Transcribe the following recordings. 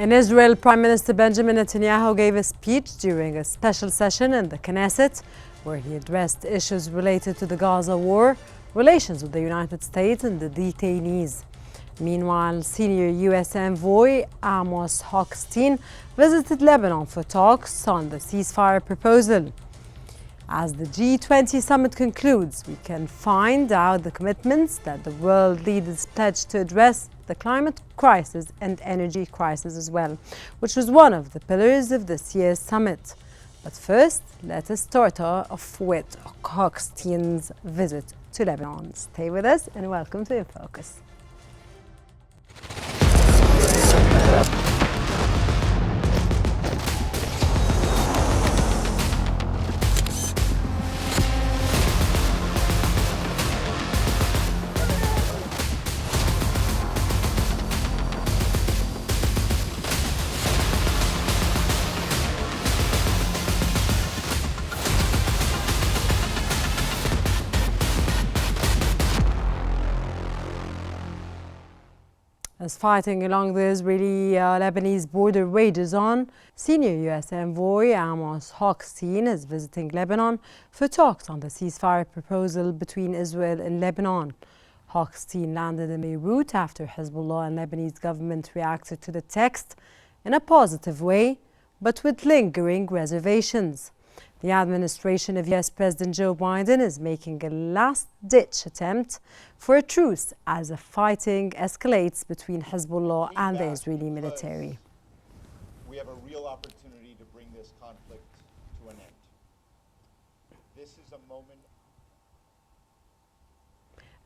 In Israel, Prime Minister Benjamin Netanyahu gave a speech during a special session in the Knesset, where he addressed issues related to the Gaza war, relations with the United States and the detainees. Meanwhile, senior U.S. envoy Amos Hochstein visited Lebanon for talks on the ceasefire proposal. As the G20 summit concludes, we can find out the commitments that the world leaders pledged to address the climate crisis and energy crisis as well, which was one of the pillars of this year's summit. But first, let us start off with Hochstein's visit to Lebanon. Stay with us and welcome to In Focus. As fighting along the Israeli-Lebanese border rages on, senior U.S. envoy Amos Hochstein is visiting Lebanon for talks on the ceasefire proposal between Israel and Lebanon. Hochstein landed in Beirut after Hezbollah and Lebanese government reacted to the text in a positive way, but with lingering reservations. The administration of U.S. President Joe Biden is making a last-ditch attempt for a truce as the fighting escalates between Hezbollah and the Israeli military. We have a real opportunity to bring this conflict to an end. This is a moment.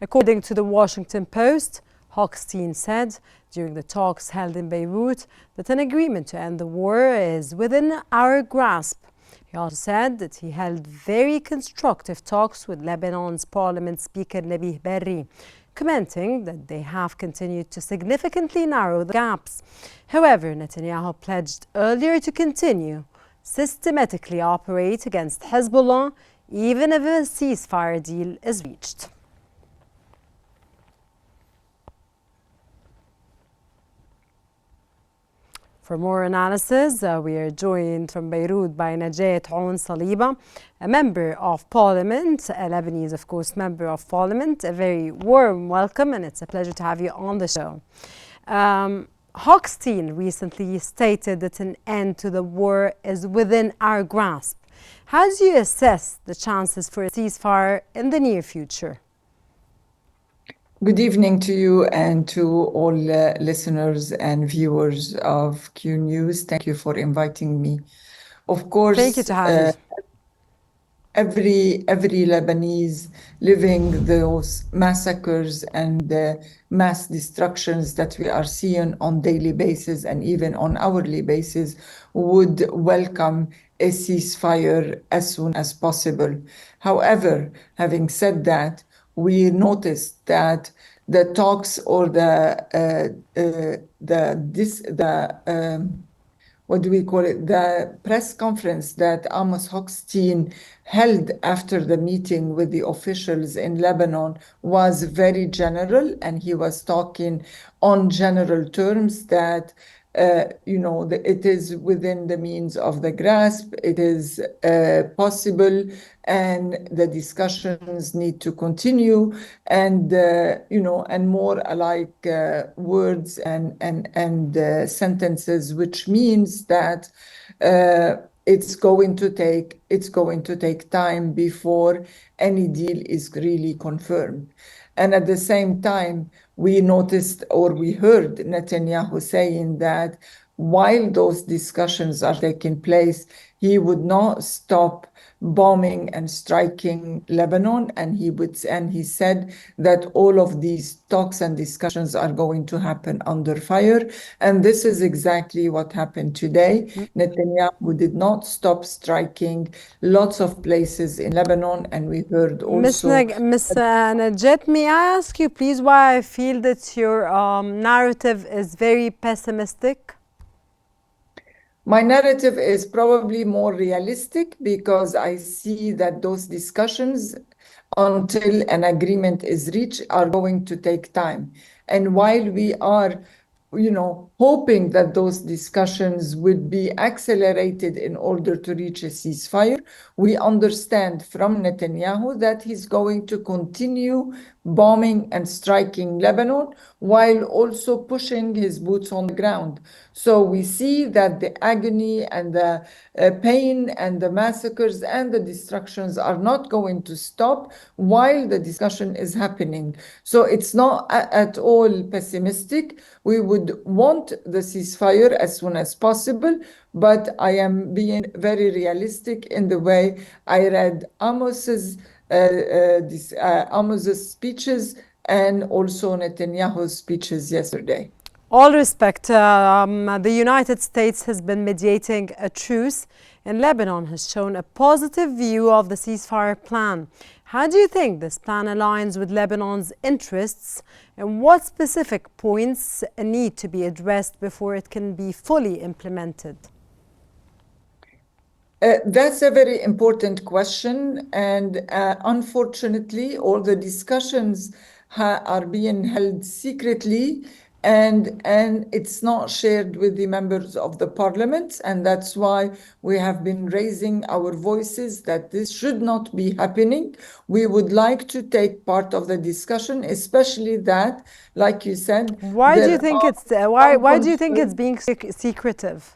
According to the Washington Post, Hochstein said during the talks held in Beirut that an agreement to end the war is within our grasp. He also said that he held very constructive talks with Lebanon's Parliament Speaker Nabih Berri, commenting that they have continued to significantly narrow the gaps. However, Netanyahu pledged earlier to continue systematically operate against Hezbollah even if a ceasefire deal is reached. For more analysis, we are joined from Beirut by Najat Aoun Saliba, a member of parliament, a Lebanese, of course, member of parliament. A very warm welcome, and it's a pleasure to have you on the show. Hochstein recently stated that an end to the war is within our grasp. How do you assess the chances for a ceasefire in the near future? Good evening to you and to all listeners and viewers of Qnews. Thank you for inviting me. Of course, thank you to have you. Every Lebanese living those massacres and the mass destructions that we are seeing on daily basis and even on hourly basis would welcome a ceasefire as soon as possible. However, having said that, we noticed that the talks or the press conference that Amos Hochstein held after the meeting with the officials in Lebanon was very general, and he was talking on general terms that it is within the means of the grasp, it is possible, and the discussions need to continue, and and more alike words and sentences, which means that it's going to take time before any deal is really confirmed. And at the same time, we noticed or we heard Netanyahu saying that while those discussions are taking place, he would not stop bombing and striking Lebanon, and he said that all of these talks and discussions are going to happen under fire, and this is exactly what happened today. Netanyahu did not stop striking lots of places in Lebanon, and we heard also. Ms. Najat, may I ask you please why I feel that your narrative is very pessimistic? My narrative is probably more realistic because I see that those discussions, until an agreement is reached, are going to take time. And while we are hoping that those discussions would be accelerated in order to reach a ceasefire. We understand from Netanyahu that he's going to continue bombing and striking Lebanon while also pushing his boots on the ground. So we see that the agony and the pain and the massacres and the destructions are not going to stop while the discussion is happening. So it's not at all pessimistic. We would want the ceasefire as soon as possible, but I am being very realistic in the way I read Amos's speeches and also Netanyahu's speeches yesterday. All respect, the United States has been mediating a truce, and Lebanon has shown a positive view of the ceasefire plan. How do you think this plan aligns with Lebanon's interests, and what specific points need to be addressed before it can be fully implemented? That's a very important question, and unfortunately, all the discussions are being held secretly, and it's not shared with the members of the parliament, and that's why we have been raising our voices that this should not be happening. We would like to take part of the discussion, especially that, like you said, why do you think it's being secretive?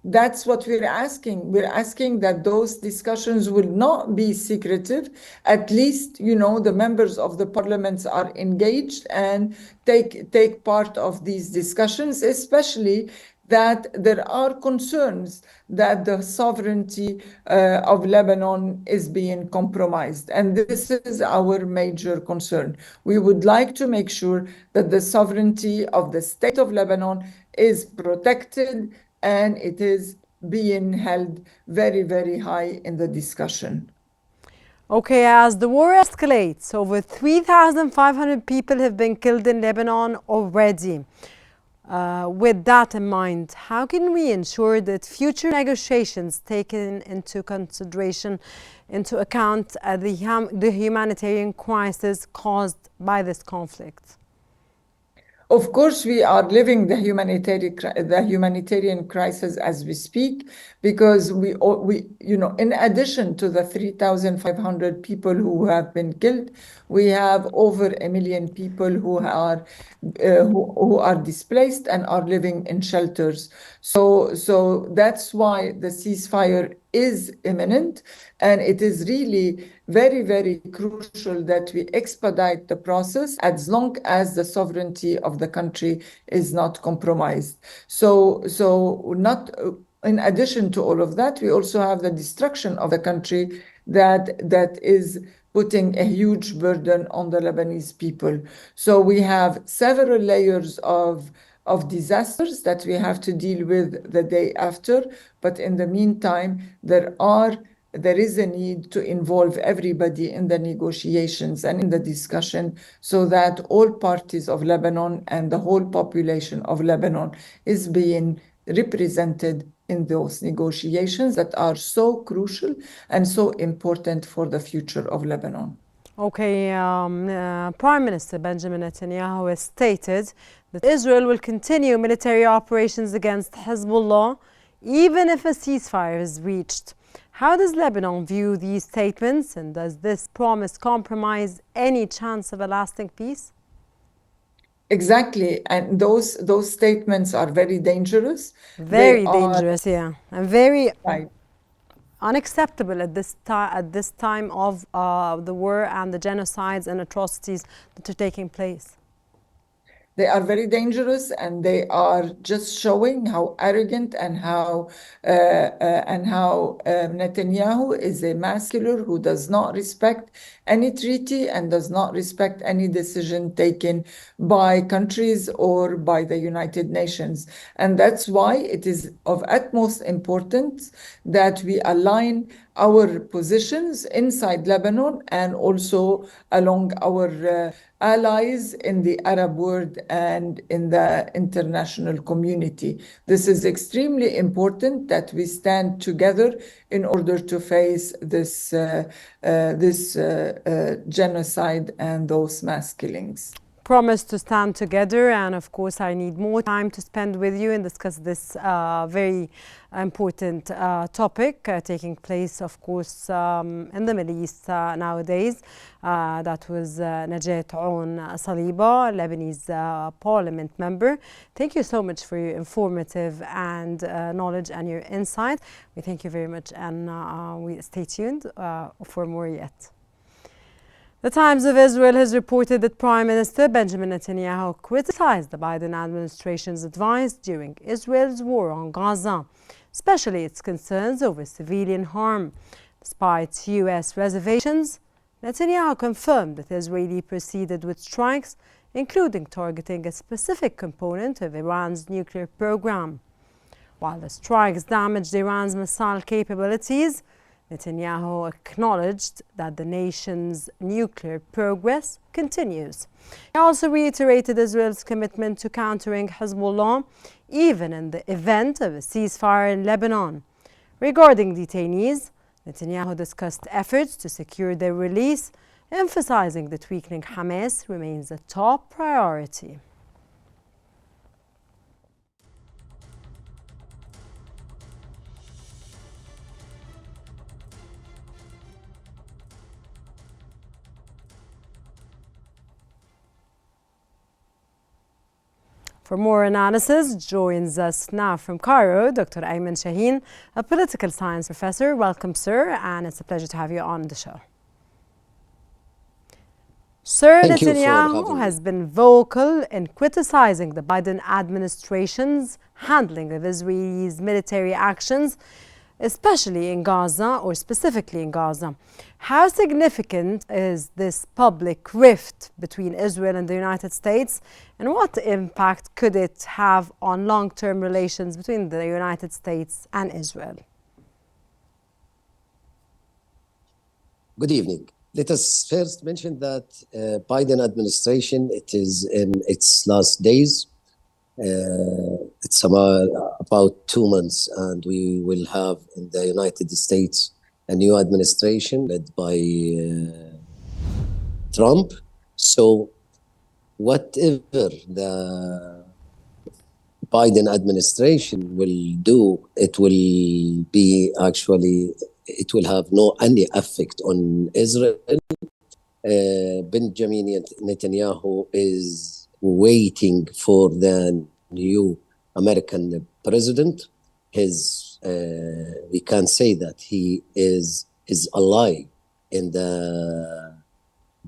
That's what we're asking. We're asking that those discussions will not be secretive. At least, the members of the parliaments are engaged and take part of these discussions, especially that there are concerns that the sovereignty of Lebanon is being compromised. And this is our major concern. We would like to make sure that the sovereignty of the state of Lebanon is protected and it is being held very, very high in the discussion. Okay, as the war escalates, over 3,500 people have been killed in Lebanon already. With that in mind, how can we ensure that future negotiations taken into account the humanitarian crisis caused by this conflict? Of course, we are living the humanitarian crisis as we speak, because we in addition to the 3,500 people who have been killed, we have over 1 million people who are displaced and are living in shelters. So that's why the ceasefire is imminent, and it is really very, very crucial that we expedite the process as long as the sovereignty of the country is not compromised. So not in addition to all of that, we also have the destruction of the country that is putting a huge burden on the Lebanese people. So we have several layers of disasters that we have to deal with the day after. But in the meantime, there is a need to involve everybody in the negotiations and in the discussion so that all parties of Lebanon and the whole population of Lebanon is being represented in those negotiations that are so crucial and so important for the future of Lebanon. Okay, Prime Minister Benjamin Netanyahu has stated that Israel will continue military operations against Hezbollah even if a ceasefire is reached. How does Lebanon view these statements, and does this promise compromise any chance of a lasting peace? Exactly, and those statements are very dangerous. Very dangerous, yeah, and very right. Unacceptable at this time of the war and the genocides and atrocities that are taking place. They are very dangerous, and they are just showing how arrogant and how Netanyahu is a mass killer who does not respect any treaty and does not respect any decision taken by countries or by the United Nations. And that's why it is of utmost importance that we align our positions inside Lebanon and also along our allies in the Arab world and in the international community. This is extremely important that we stand together in order to face this genocide and those mass killings. promised to stand together, and of course I need more time to spend with you and discuss this very important topic taking place, of course, in the Middle East nowadays. That was Najat Aoun Saliba, Lebanese parliament member. Thank you so much for your informative and knowledge and your insight. We thank you very much, and we stay tuned for more yet. The Times of Israel has reported that Prime Minister Benjamin Netanyahu criticized the Biden administration's advice during Israel's war on Gaza, especially its concerns over civilian harm. Despite U.S. reservations, Netanyahu confirmed that Israel proceeded with strikes, including targeting a specific component of Iran's nuclear program. While the strikes damaged Iran's missile capabilities, Netanyahu acknowledged that the nation's nuclear progress continues. He also reiterated Israel's commitment to countering Hezbollah, even in the event of a ceasefire in Lebanon. Regarding detainees, Netanyahu discussed efforts to secure their release, emphasizing that weakening Hamas remains a top priority. For more analysis, joins us now from Cairo, Dr. Ayman Shaheen, a political science professor. Welcome, sir, and it's a pleasure to have you on the show. Sir, Netanyahu has been vocal in criticizing the Biden administration's handling of Israel's military actions, especially in Gaza, or specifically in Gaza. How significant is this public rift between Israel and the United States, and what impact could it have on long-term relations between the United States and Israel? Good evening. Let us first mention that Biden administration, it is in its last days. It's about 2 months, and we will have in the United States a new administration led by Trump. So whatever the Biden administration will do, it will be actually, it will have no any effect on Israel. Benjamin Netanyahu is waiting for the new American president. We can say that he is his ally in the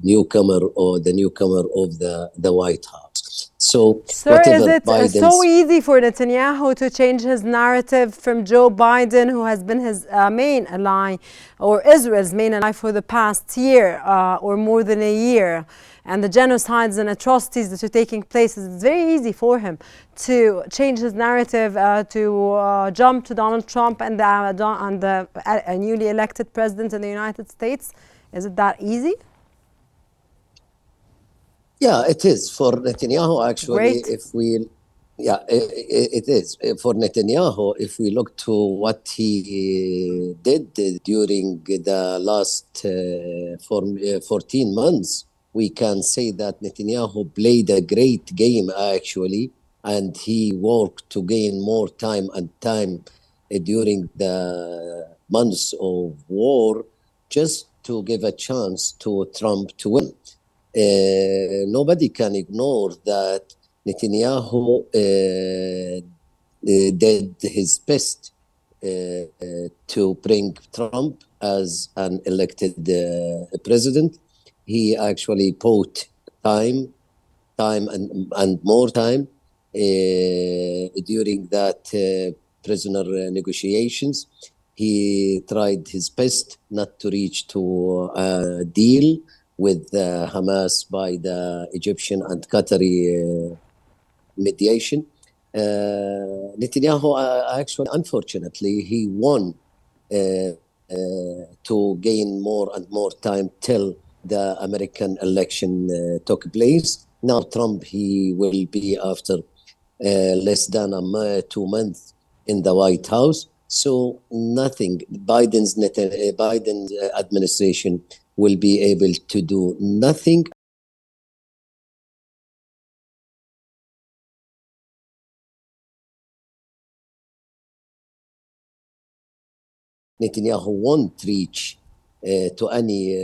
newcomer of the White House. So, sir, is it so easy for Netanyahu to change his narrative from Joe Biden, who has been his main ally, or Israel's main ally for the past year or more than a year, and the genocides and atrocities that are taking place? It's very easy for him to change his narrative, to jump to Donald Trump and the newly elected president in the United States. Is it that easy? Yeah, it is for Netanyahu, actually. Great. It is for Netanyahu. If we look to what he did during the last 14 months, we can say that Netanyahu played a great game, actually, and he worked to gain more time during the months of war, just to give a chance to Trump to win. Nobody can ignore that Netanyahu did his best to bring Trump as an elected president. He actually bought time and more time during that prisoner negotiations. He tried his best not to reach to a deal with Hamas by the Egyptian and Qatari mediation. Netanyahu actually, unfortunately, he won to gain more and more time till the American election took place. Now Trump, he will be after less than 2 months in the White House. So nothing, Biden's administration will be able to do nothing Netanyahu won't reach to any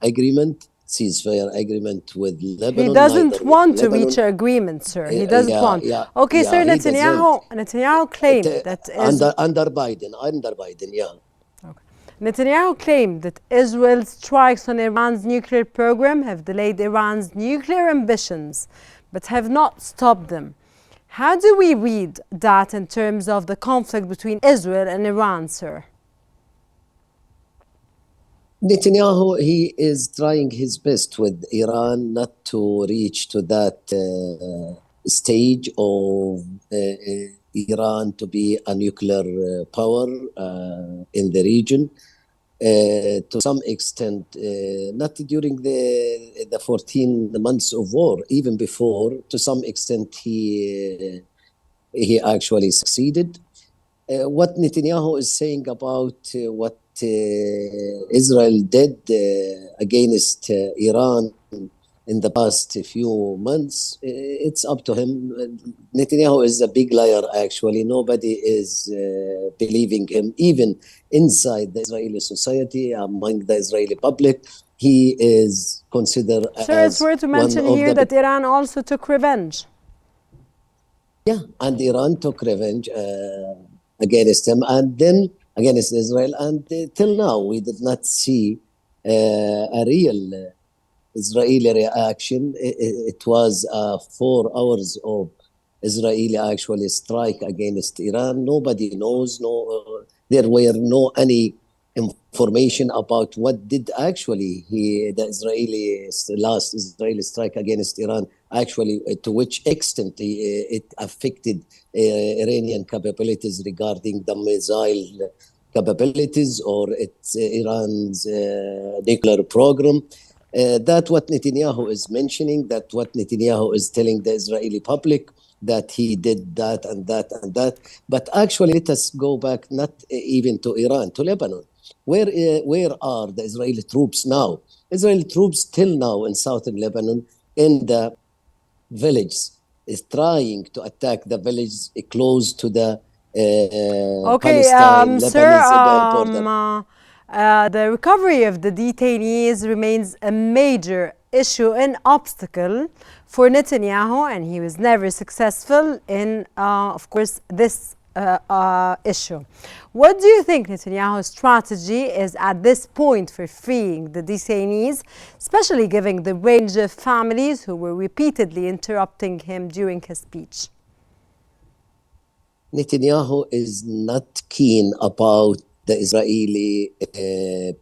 agreement, ceasefire agreement with Lebanon. He doesn't neither with want to Lebanon. reach an agreement, sir. He doesn't want. Okay, Yeah, sir, he doesn't. Netanyahu claimed that Under Biden, yeah. Netanyahu claimed that Israel's strikes on Iran's nuclear program have delayed Iran's nuclear ambitions, but have not stopped them. How do we read that in terms of the conflict between Israel and Iran, sir? Netanyahu, he is trying his best with Iran not to reach to that stage of Iran to be a nuclear power in the region. To some extent, not during the 14 months of war, even before, to some extent he actually succeeded. What Netanyahu is saying about what Israel did against Iran in the past few months, it's up to him. Netanyahu is a big liar, actually. Nobody is believing him, even inside the Israeli society, among the Israeli public. He is considered Sir, it's worth to mention here that Iran also took revenge. Yeah, and Iran took revenge against him and then against Israel. And till now, we did not see a real Israeli reaction. It was 4 hours of Israeli actually strike against Iran. Nobody knows. There were no any information about what did actually the last Israeli strike against Iran actually, to which extent it affected Iranian capabilities regarding the missile capabilities or Iran's nuclear program. That's what Netanyahu is mentioning, that what Netanyahu is telling the Israeli public, that he did that and that and that. But actually, let us go back not even to Iran, to Lebanon. Where are the Israeli troops now? Israeli troops till now in southern Lebanon, in the village, is trying to attack the village close to the Palestine-Lebanese border. The recovery of the detainees remains a major issue and obstacle for Netanyahu, and he was never successful in, of course, this issue. What do you think Netanyahu's strategy is at this point for freeing the detainees, especially given the range of families who were repeatedly interrupting him during his speech? Netanyahu is not keen about the Israeli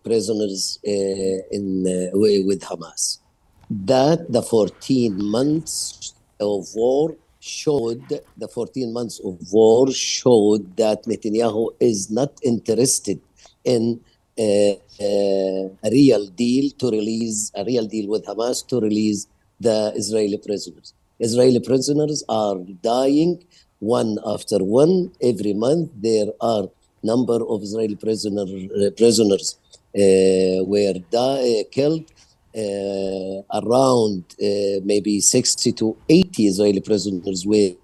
prisoners with Hamas. That the 14 months of war showed that Netanyahu is not interested in a real deal with Hamas to release the Israeli prisoners. Israeli prisoners are dying one after one. Every month there are number of Israeli prisoners were killed. Around maybe 60 to 80 Israeli prisoners were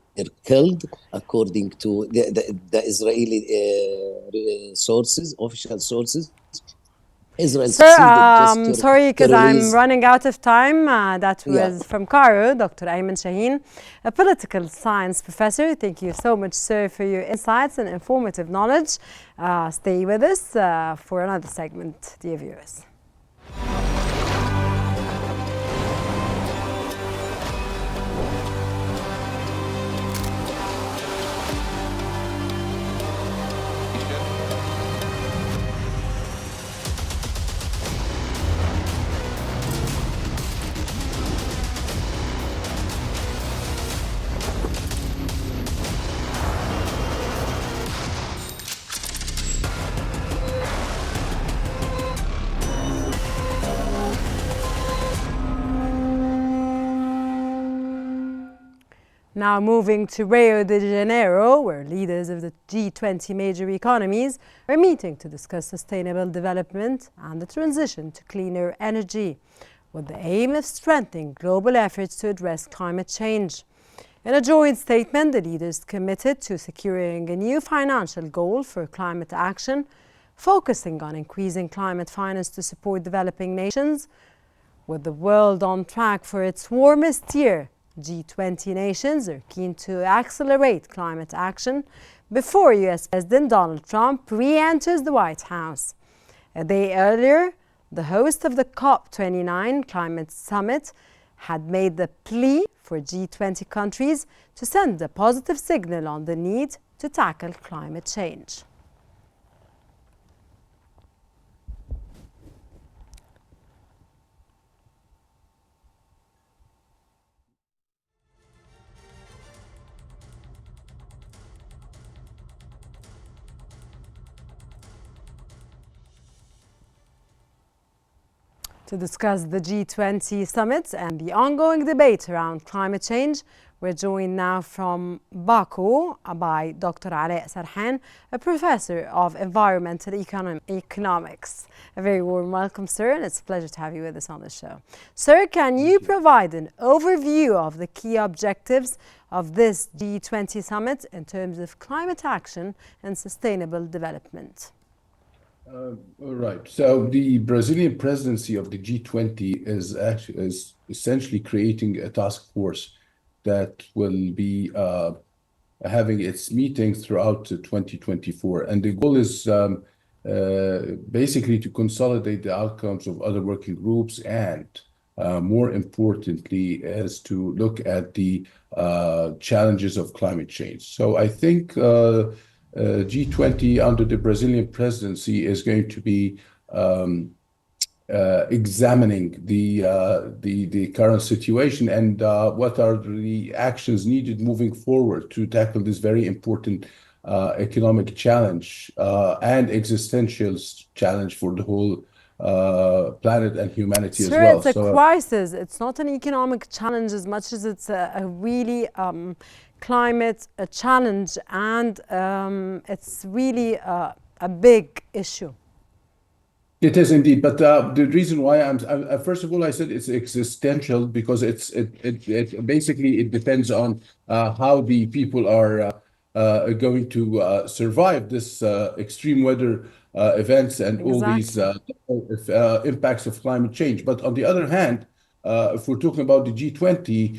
killed, according to the Israeli sources, official sources. Israel Sir, sorry, because I'm running out of time. That was from Cairo, Dr. Ayman Shaheen, a political science professor. Thank you so much, sir, for your insights and informative knowledge. Stay with us for another segment, dear viewers. Now moving to Rio de Janeiro, where leaders of the G20 major economies are meeting to discuss sustainable development and the transition to cleaner energy, with the aim of strengthening global efforts to address climate change. In a joint statement, the leaders committed to securing a new financial goal for climate action, focusing on increasing climate finance to support developing nations. With the world on track for its warmest year, G20 nations are keen to accelerate climate action before US President Donald Trump re-enters the White House. A day earlier, the host of the COP29 climate summit had made the plea for G20 countries to send a positive signal on the need to tackle climate change. To discuss the G20 summit and the ongoing debate around climate change, we're joined now from Baku by Dr. Alaa Sarhan, a professor of environmental economics. A very warm welcome, sir, and it's a pleasure to have you with us on the show. Sir, can you provide an overview of the key objectives of this G20 summit in terms of climate action and sustainable development? All right. So the Brazilian presidency of the G20 is essentially creating a task force that will be having its meetings throughout 2024. And the goal is basically to consolidate the outcomes of other working groups and more importantly is to look at the challenges of climate change. So I think G20 under the Brazilian presidency is going to be examining the current situation and what are the actions needed moving forward to tackle this very important economic challenge and existential challenge for the whole planet and humanity as well. Sir, it's a crisis. It's not an economic challenge as much as it's a really climate challenge, and it's really a big issue. It is indeed, but the reason why first of all, I said it's existential because it basically it depends on how the people are going to survive this extreme weather events and Exactly. all these impacts of climate change. But on the other hand, if we're talking about the G20,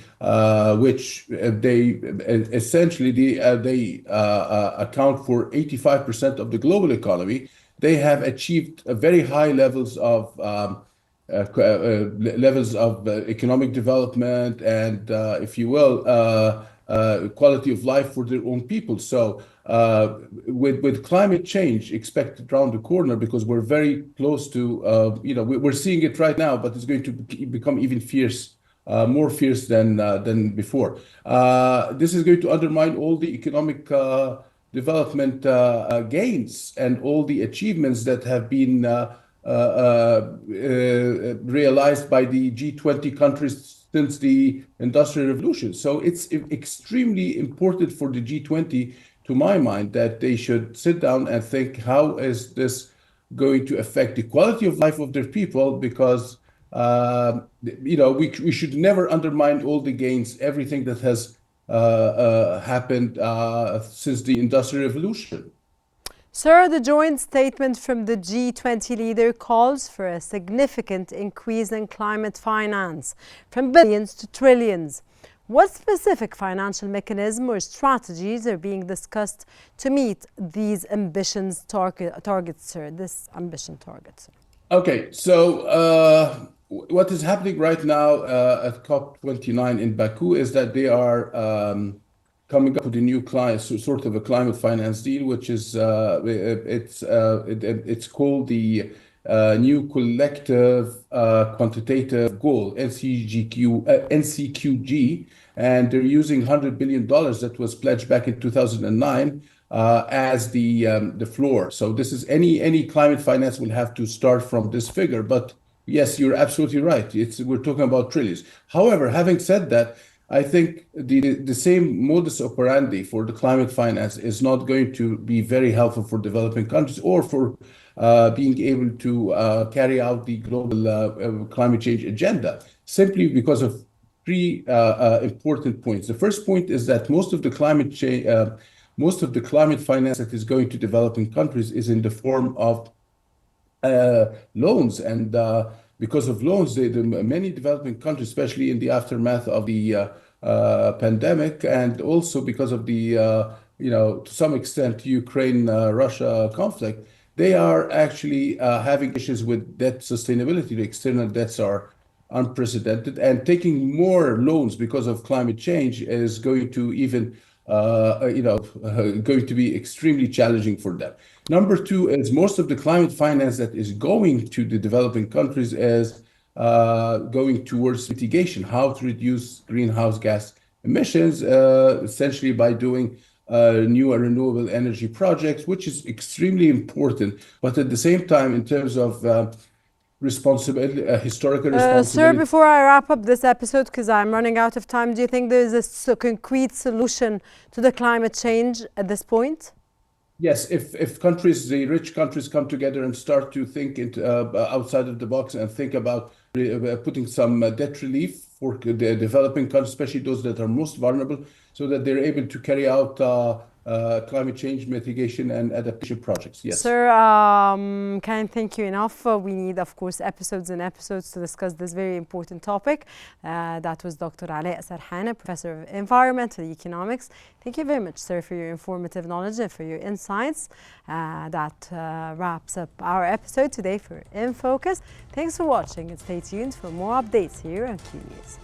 which they essentially they account for 85% of the global economy, they have achieved very high levels of economic development and, if you will, quality of life for their own people. So with climate change expected around the corner, because we're very close to, we're seeing it right now, but it's going to become even more fierce than before. This is going to undermine all the economic development gains and all the achievements that have been realized by the G20 countries since the Industrial Revolution. So it's extremely important for the G20, to my mind, that they should sit down and think, how is this going to affect the quality of life of their people? Because we should never undermine all the gains, everything that has happened since the Industrial Revolution. Sir, the joint statement from the G20 leader calls for a significant increase in climate finance, from billions to trillions. What specific financial mechanism or strategies are being discussed to meet these targets, sir? This ambition target, sir? Okay, so what is happening right now at COP29 in Baku is that they are coming up with a new sort of a climate finance deal, which is it's called the New Collective Quantitative Goal, NCQG, and they're using $100 billion that was pledged back in 2009 as the floor. So this is any climate finance will have to start from this figure, but yes, you're absolutely right. We're talking about trillions. However, having said that, I think the same modus operandi for the climate finance is not going to be very helpful for developing countries or for being able to carry out the global climate change agenda, simply because of three important points. The first point is that most of the climate change, most of the climate finance that is going to developing countries is in the form of loans. And because of loans, many developing countries, especially in the aftermath of the pandemic, and also because of the, to some extent, Ukraine-Russia conflict, they are actually having issues with debt sustainability. The external debts are unprecedented, and taking more loans because of climate change is going to even going to be extremely challenging for them. Number two is most of the climate finance that is going to the developing countries is going towards mitigation, how to reduce greenhouse gas emissions, essentially by doing new renewable energy projects, which is extremely important. But at the same time, in terms of responsibility, historical responsibility. Sir, before I wrap up this episode, because I'm running out of time, do you think there is a concrete solution to the climate change at this point? Yes, if countries, the rich countries, come together and start to think outside of the box and think about putting some debt relief for the developing countries, especially those that are most vulnerable, so that they're able to carry out climate change mitigation and adaptation projects. Yes. Sir, can't thank you enough. We need, of course, episodes and episodes to discuss this very important topic. That was Dr. Alaa Sarhana, Professor of Environmental Economics. Thank you very much, sir, for your informative knowledge and for your insights. That wraps up our episode today for In Focus. Thanks for watching and stay tuned for more updates here on Qnews.